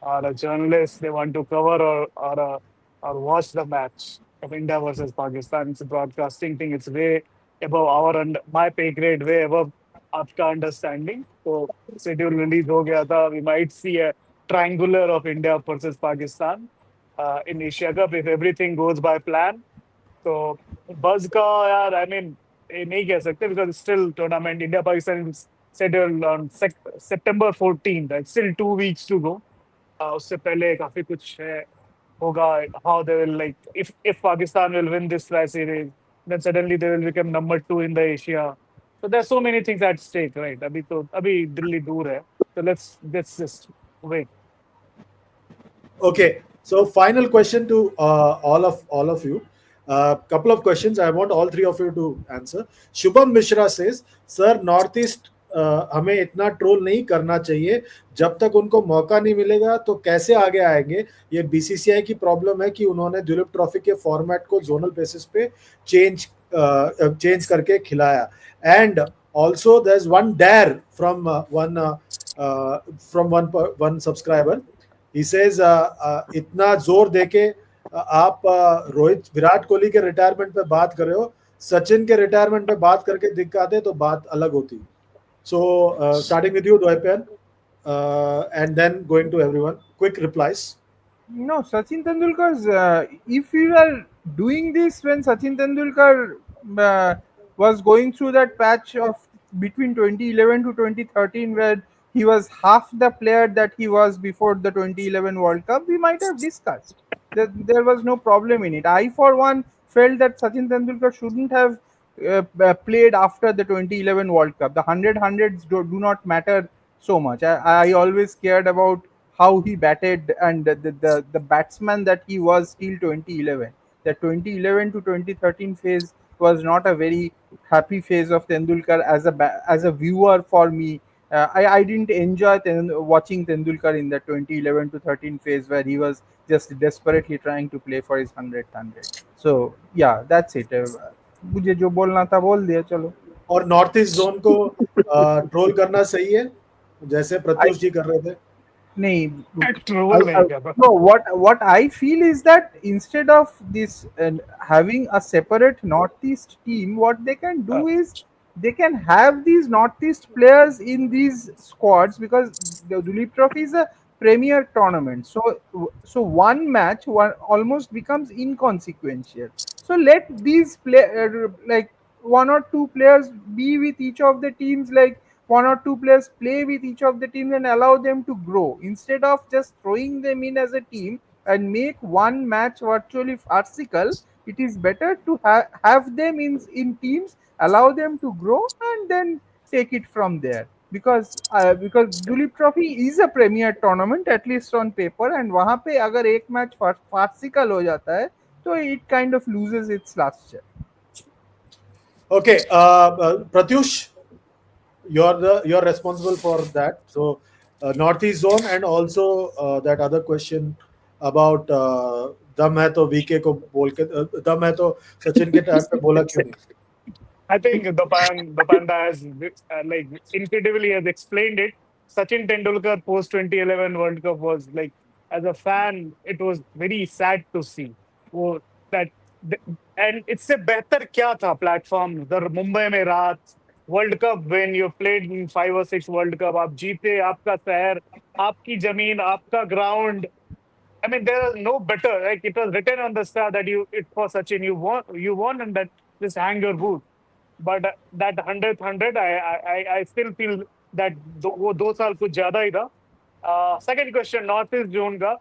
a journalist they want to cover or watch the match of India versus Pakistan. It's a broadcasting thing. It's way above my pay grade, way above आपका understanding. So schedule release हो गया था. We might see a triangular of India versus Pakistan in Asia Cup if everything goes by plan. तो buzz का यार I mean ये नहीं कह सकते because it's still tournament. India Pakistan is scheduled on September 14th. It's still 2 weeks to go. उससे पहले काफी कुछ है होगा. How they will like if Pakistan will win this try series, then suddenly they will become number 2 in the Asia. So there's so many things at stake, right? अभी दिल्ली दूर है. So let's just wait. Okay, so final question to all of you. Couple of questions. I want all three of you to answer. Shubham Mishra says, "Sir, Northeast हमें इतना troll नहीं करना चाहिए. जब तक उनको मौका नहीं मिलेगा तो कैसे आगे आएंगे. ये बीसीसीआई की प्रॉब्लम है कि उन्होंने दुलीप ट्रॉफी के फॉर्मेट को जोनल बेसिस पे चेंज करके खिलाया. And also there is one dare from one subscriber. He says इतना जोर देके आप रोहित विराट कोहली के रिटायरमेंट पे बात कर रहे हो. सचिन के रिटायरमेंट पे बात करके दिखाते तो बात अलग होती. So starting with you, Dwaipan, and then going to everyone. Quick replies. No, Sachin Tendulkar's. If we were doing this when Sachin Tendulkar was going through that patch of between 2011 to 2013, where he was half the player that he was before the 2011 World Cup, we might have discussed. There was no problem in it. I, for one, felt that Sachin Tendulkar shouldn't have played after the 2011 World Cup. The hundreds do not matter so much. I always cared about how he batted and the batsman that he was till 2011. The 2011 to 2013 phase was not a very happy phase of Tendulkar as a viewer for me. I didn't enjoy watching Tendulkar in the 2011 to 13 phase where he was just desperately trying to play for his 100th. So yeah, that's it. मुझे जो बोलना था बोल दिया, चलो. और north east zone को troll करना सही है जैसे प्रत्युष जी कर रहे थे. नहीं, Troll नहीं किया था. no, what I feel is that instead of this having a separate Northeast team, what they can do is they can have these Northeast players in these squads, because the Duleep Trophy is a premier tournament. So one match almost becomes inconsequential. So let these like one or two players be with each of the teams, like one or two players play with each of the teams and allow them to grow instead of just throwing them in as a team and make one match virtually farcical. It is better to have them in teams, allow them to grow, and then take it from there. Because Duleep Trophy is a premier tournament at least on paper, and वहाँ पे अगर एक match farcical हो जाता है तो it kind of loses its luster. Okay, Pratyush, you're responsible for that. So Northeast zone, and also that other question about दम है तो वीके को बोल के दम है तो सचिन के टाइम पे बोला क्यों नहीं? I think the Panda has like incredibly has explained it. Sachin Tendulkar post 2011 World Cup was like, as a fan, it was very sad to see. वो that and it's a better क्या था platform. The Mumbai में रात World Cup when you played in 5 or 6 World Cup, आप जीते, आपका शहर, आपकी जमीन, आपका ground. I mean, there is no better. Like it was written on the star that it for Sachin, you won, and that just hang your boot. But that 100th 100, I still feel that वो 2 साल कुछ ज्यादा ही था. Second question, North East zone का.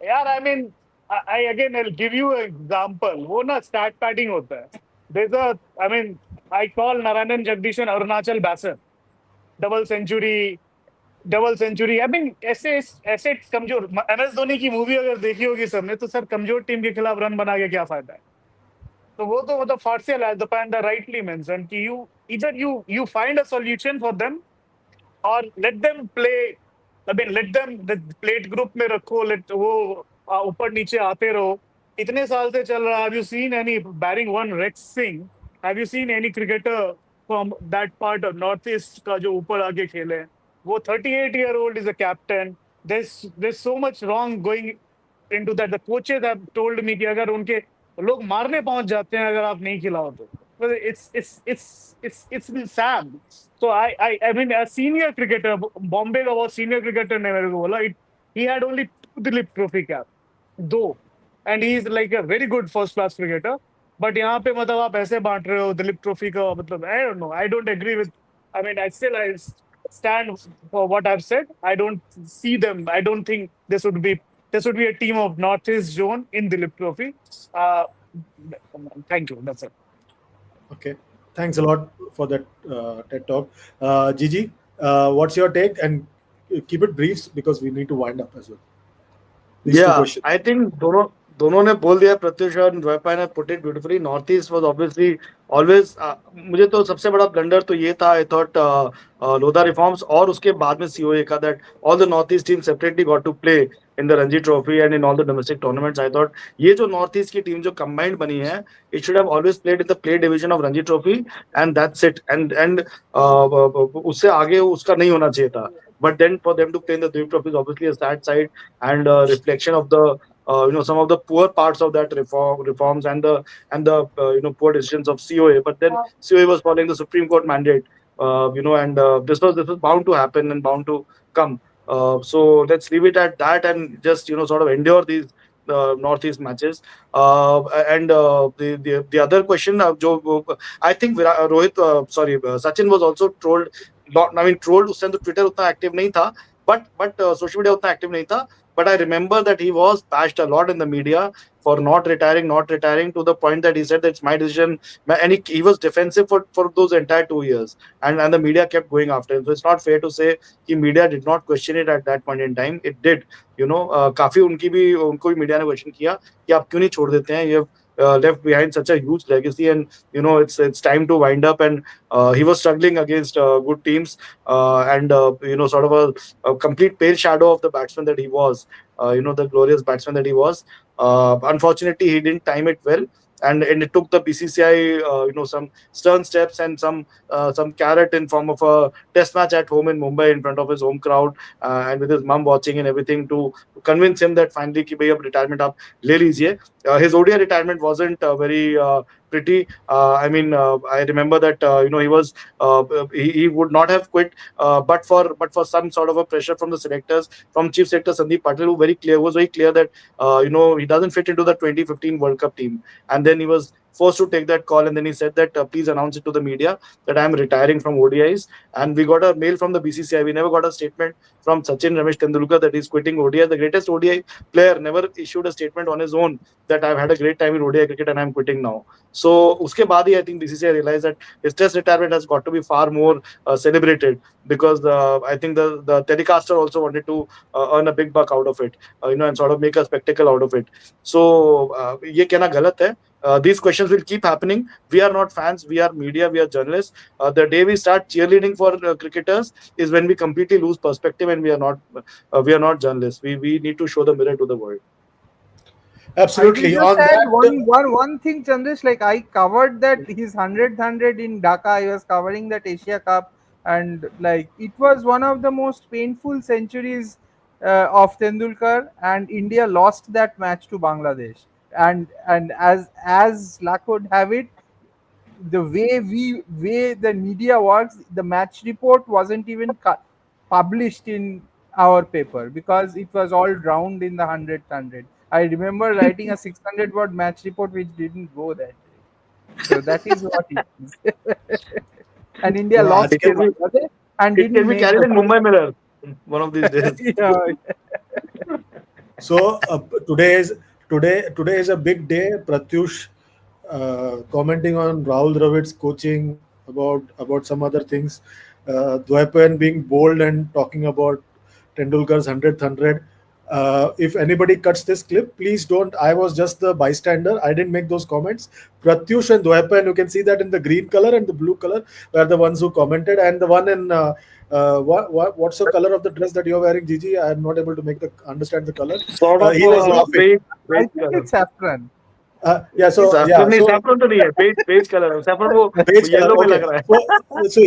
यार, I mean, I again I'll give you an example. वो ना start padding होता है. There's I mean, I call Narayan Jagdishan Arunachal Basser. Double century. I mean, ऐसे कमजोर MS धोनी की मूवी अगर देखी होगी सबने, तो सर कमजोर टीम के खिलाफ रन बना के क्या फायदा है? तो वो तो मतलब फार्सियल है. The Panda rightly mentioned कि you find a solution for them or let them play. I mean, let them the plate group में रखो, let वो ऊपर नीचे आते रहो. इतने साल से चल रहा. Have you seen any barring one Rex Singh? Have you seen any cricketer from that part of Northeast का जो ऊपर आके खेले? वो 38-year-old is a captain. There's so much wrong going into that. The coaches have told me कि अगर उनके लोग मारने पहुंच जाते हैं अगर आप नहीं खिलाओ तो. Well, it's been sad. So I mean, a senior cricketer, Bombay का वो senior cricketer ने मेरे को बोला, he had only 2 Duleep Trophy cap, 2, and he is like a very good first class cricketer. But यहाँ पे मतलब आप ऐसे बांट रहे हो दिलीप ट्रॉफी का, मतलब I don't know. I don't agree with. I mean, I stand for what I've said. I don't see them. I don't think this would be a team of Northeast zone in Duleep Trophy. Uh, Thank you. That's it. Okay, thanks a lot for that TED talk. Gigi, what's your take? And keep it brief because we need to wind up as well. These two Yeah, questions. I think दोनों ने बोल दिया. प्रत्युष और द्वैपायन ने put it beautifully. Northeast was obviously always मुझे तो सबसे बड़ा ब्लंडर तो ये था. I thought Lodha reforms और उसके बाद में COA का that all the Northeast teams separately got to play in the Ranji Trophy and in all the domestic tournaments. I thought ये जो Northeast की टीम जो combined बनी है, it should have always played in the play division of Ranji Trophy and that's it. And उससे आगे उसका नहीं होना चाहिए था. But then for them to play in the Duleep Trophy is obviously a sad side and a reflection of the some of the poor parts of that reforms and the poor decisions of COA. But then COA was following the Supreme Court mandate, and this was bound to happen and bound to come. So let's leave it at that and just sort of endure these Northeast matches. And the other question, I think Sachin was also trolled. Not, I mean, trolled. उस time तो Twitter उतना active नहीं था, but social media उतना active नहीं था. But I remember that he was bashed a lot in the media for not retiring to the point that he said that it's my decision. And he was defensive for those entire 2 years. And the media kept going after him. So it's not fair to say that media did not question it at that point in time. It did. काफी उनको भी media ने question किया कि आप क्यों नहीं छोड़ देते हैं. You have left behind such a huge legacy, and it's time to wind up. And he was struggling against good teams, and sort of a complete pale shadow of the batsman that he was. The glorious batsman that he was. Unfortunately, he didn't time it well, and it took the BCCI some stern steps and some carrot in form of a test match at home in Mumbai in front of his home crowd, and with his mum watching and everything to convince him that finally कि भाई अब retirement आप ले लीजिए. His ODI retirement wasn't very pretty. I mean, I remember that he was he would not have quit, but for some sort of a pressure from the selectors, from Chief Selector Sandeep Patel, who was very clear that he doesn't fit into the 2015 World Cup team, and then he was forced to take that call, and then he said that please announce it to the media that I am retiring from ODIs. And we got a mail from the BCCI. We never got a statement from Sachin Ramesh Tendulkar that he's quitting ODI. The greatest ODI player never issued a statement on his own that I've had a great time in ODI cricket and I'm quitting now. So uske baad hi, I think BCCI realized that his test retirement has got to be far more celebrated, because I think the telecaster also wanted to earn a big buck out of it, and sort of make a spectacle out of it. So ye kehna galat hai. These questions will keep happening. We are not fans, we are media, we are journalists. The day we start cheerleading for cricketers is when we completely lose perspective, and we are not journalists. We need to show the mirror to the world. I will Absolutely. just On add that, one thing, Chandesh. Like I covered that his 100th in Dhaka. I was covering that Asia Cup, and like it was one of the most painful centuries of Tendulkar. And India lost that match to Bangladesh. And as luck would have it, the way the media works, the match report wasn't even published in our paper because it was all drowned in the 100th. I remember writing a 600-word match report which didn't go that day. So that is what it is. And India no, lost It to can Ajke, be Bangladesh and it didn't can be make carried the in Mumbai Mirror one of these days. yeah. so today is a big day. Pratyush commenting on Rahul Dravid's coaching, about some other things. Dwaipan being bold and talking about Tendulkar's 100th 100. If anybody cuts this clip, please don't. I was just the bystander. I didn't make those comments. Pratyush and Dwaipan, you can see that in the green color and the blue color, were the ones who commented. And the one in what's the color of the dress that you're wearing, Gigi? I'm not able to understand the color. Sort of He was laughing. beige I beige think color. it's saffron. Yeah, so Saffron yeah, नहीं, so saffron तो नहीं है, beige color है. Saffron वो beige color. yellow में Okay. लग रहा है. So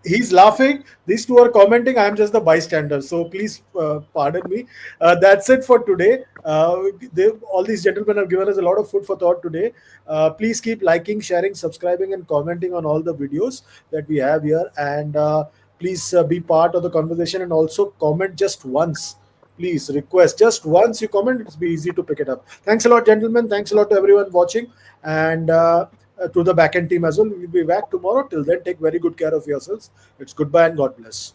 he's laughing. These two are commenting. I'm just the bystander. So please pardon me. That's it for today. All these gentlemen have given us a lot of food for thought today. Please keep liking, sharing, subscribing, and commenting on all the videos that we have here. And please be part of the conversation, and also comment just once. Please request just once you comment. It'll be easy to pick it up. Thanks a lot, gentlemen. Thanks a lot to everyone watching. And to the backend team as well. We'll be back tomorrow. Till then, take very good care of yourselves. It's goodbye and God bless.